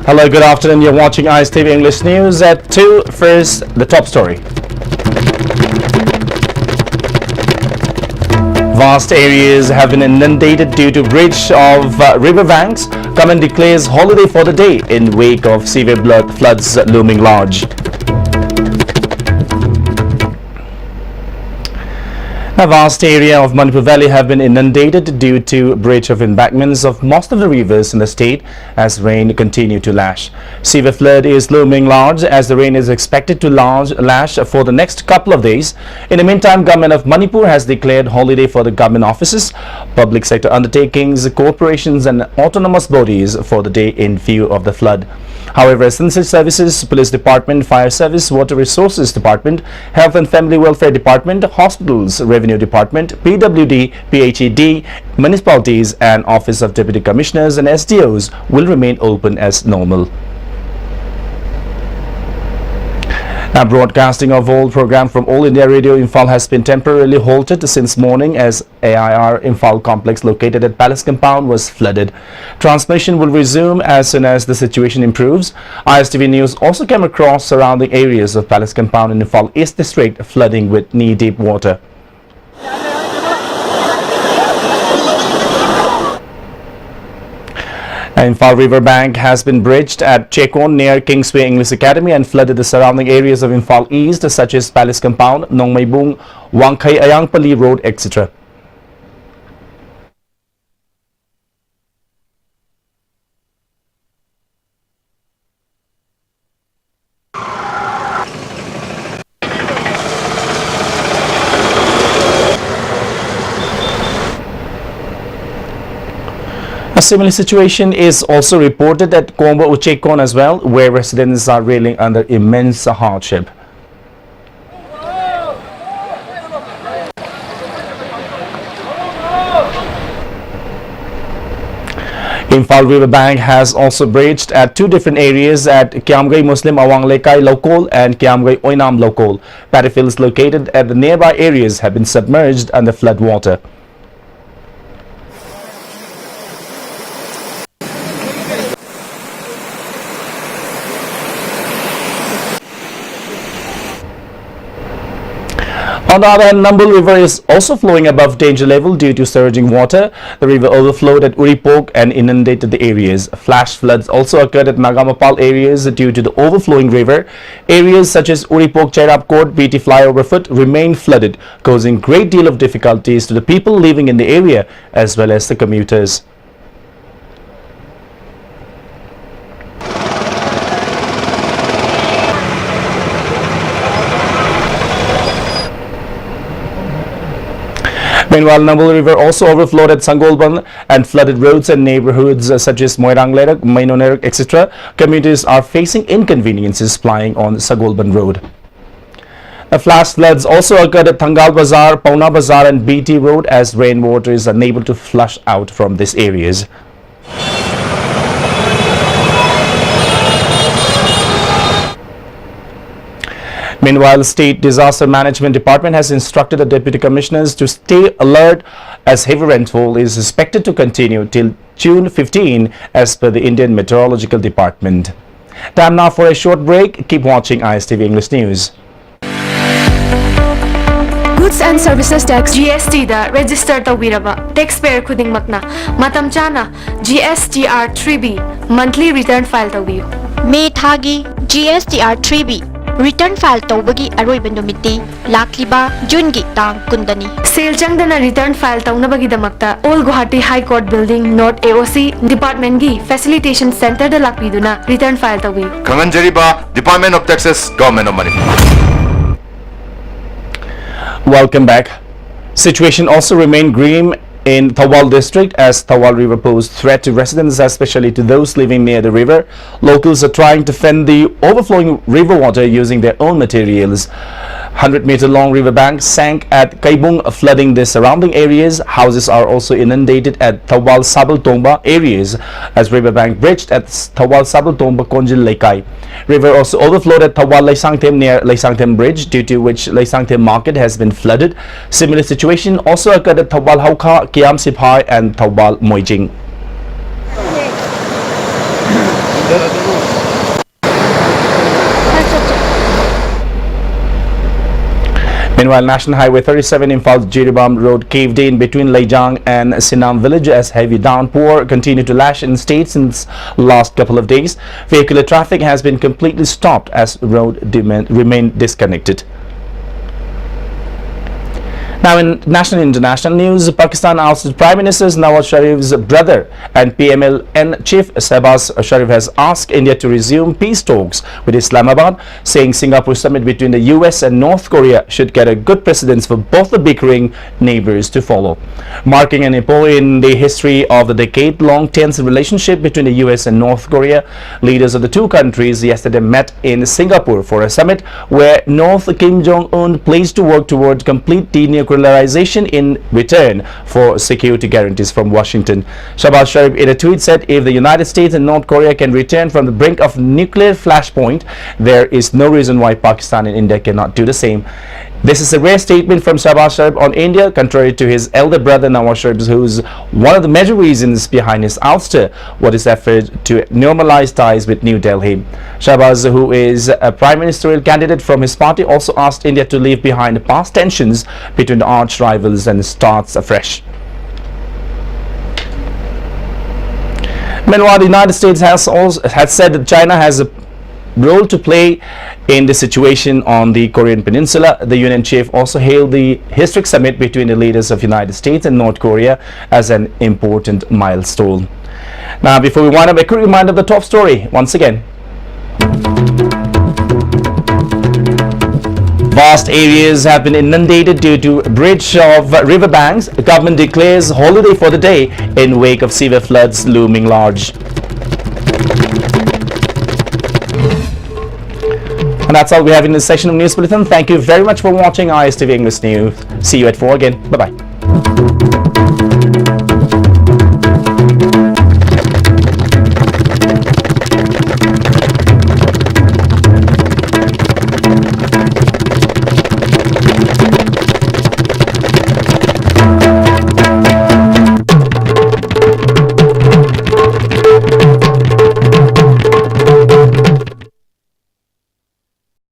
Hello, good afternoon. You're watching ISTV English News at 2. First, the top story. Vast areas have been inundated due to breach of river banks. Government declares holiday for the day in wake of severe floods looming large. A vast area of Manipur Valley have been inundated due to breach of embankments of most of the rivers in the state as rain continue to lash. Severe flood is looming large as the rain is expected to lash for the next couple of days. In the meantime, Government of Manipur has declared holiday for the government offices, public sector undertakings, corporations and autonomous bodies for the day in view of the flood. However, Essential Services, Police Department, Fire Service, Water Resources Department, Health and Family Welfare Department, Hospitals, Revenue Department, PWD, PHED, municipalities and Office of Deputy Commissioners and SDOs will remain open as normal. Broadcasting of all program from All India Radio Imphal has been temporarily halted since morning as AIR Imphal complex located at Palace Compound was flooded. Transmission will resume as soon as the situation improves. ISTV News also came across surrounding areas of Palace Compound in Imphal East District flooding with knee-deep water. Imphal River Bank has been breached at Chekon near Kingsway English Academy and flooded the surrounding areas of Imphal East such as Palace Compound, Nongmaibung, Wangkai Ayangpali Road, etc. A similar situation is also reported at Kombo Uchekon as well, where residents are reeling under immense hardship. Imphal River Bank has also breached at two different areas at Kiamgai Muslim Awang Lekai Lokol and Kiamgai Oinam Lokol. Paddy fields located at the nearby areas have been submerged under flood water. On the other hand, Nambul River is also flowing above danger level due to surging water. The river overflowed at Uripok and inundated the areas. Flash floods also occurred at Nagamapal areas due to the overflowing river. Areas such as Uripok, Chairap Court, BT flyover foot remain flooded, causing great deal of difficulties to the people living in the area as well as the commuters. Meanwhile, Nambul River also overflowed at Sangolban and flooded roads and neighborhoods such as Moiranglerak, Mainonerak, etc. Communities are facing inconveniences plying on Sangolban Road. Flash floods also occurred at Thangal Bazar, Pauna Bazar and BT Road as rainwater is unable to flush out from these areas. Meanwhile, State Disaster Management Department has instructed the Deputy Commissioners to stay alert as heavy rainfall is expected to continue till June 15 as per the Indian Meteorological Department. Time now for a short break. Keep watching ISTV English News. Goods and Services Tax GST da register tawiraba taxpayer khudingmakna matam chana GSTR 3B monthly return file tawiyo. May thagi GSTR 3B return file tawbagi aroiba numiti lakliba June gi tang kundani. Sale changdana return file tawnabagi damakta All Guwahati High Court Building North AOC Department gi Facilitation Center da lakpiduna return file tawi. Kanganjariba Department of Taxes, Government of Manipur. Welcome back. Situation also remained grim in Thawal district as Thawal River posed threat to residents, especially to those living near the river. Locals are trying to fend the overflowing river water using their own materials. 100-meter long riverbank sank at Kaibung, flooding the surrounding areas. Houses are also inundated at Thawal Sabal Tongba areas as riverbank breached at Thawal Sabal Tongba Konjil Lekai. River also overflowed at Thawal Laisangthem near Laisangthem Bridge, due to which Laisangthem market has been flooded. Similar situation also occurred at Thawal Hauka, Kiam Siphai and Thawal Moijing. Meanwhile, National Highway 37 Imphal Jiribam Road caved in between Leijang and Sinam village as heavy downpour continued to lash in state since last couple of days. Vehicular traffic has been completely stopped as road remained disconnected. Now in national and international news, Pakistan ousted Prime Minister Nawaz Sharif's brother and PMLN chief Shehbaz Sharif has asked India to resume peace talks with Islamabad, saying Singapore summit between the US and North Korea should get a good precedence for both the bickering neighbors to follow. Marking an epoch in the history of the decade-long tense relationship between the US and North Korea, leaders of the two countries yesterday met in Singapore for a summit where North Kim Jong-un pledged to work toward complete denuclearization in return for security guarantees from Washington. Shehbaz Sharif in a tweet said, if the United States and North Korea can return from the brink of nuclear flashpoint, there is no reason why Pakistan and India cannot do the same. This is a rare statement from Shehbaz Sharif on India, contrary to his elder brother Nawaz Sharif, who's one of the major reasons behind his ouster, what his effort to normalize ties with New Delhi. Shehbaz, who is a prime ministerial candidate from his party, also asked India to leave behind past tensions between the arch rivals and starts afresh. Meanwhile, the United States has said that China has a role to play in the situation on the Korean Peninsula. The UN chief also hailed the historic summit between the leaders of United States and North Korea as an important milestone. Now, before we wind up, a quick reminder of the top story once again. Vast areas have been inundated due to breach of riverbanks. The government declares holiday for the day in wake of severe floods looming large. And that's all we have in this section of News Bulletin. Thank you very much for watching ISTV English News. See you at 4 again. Bye-bye.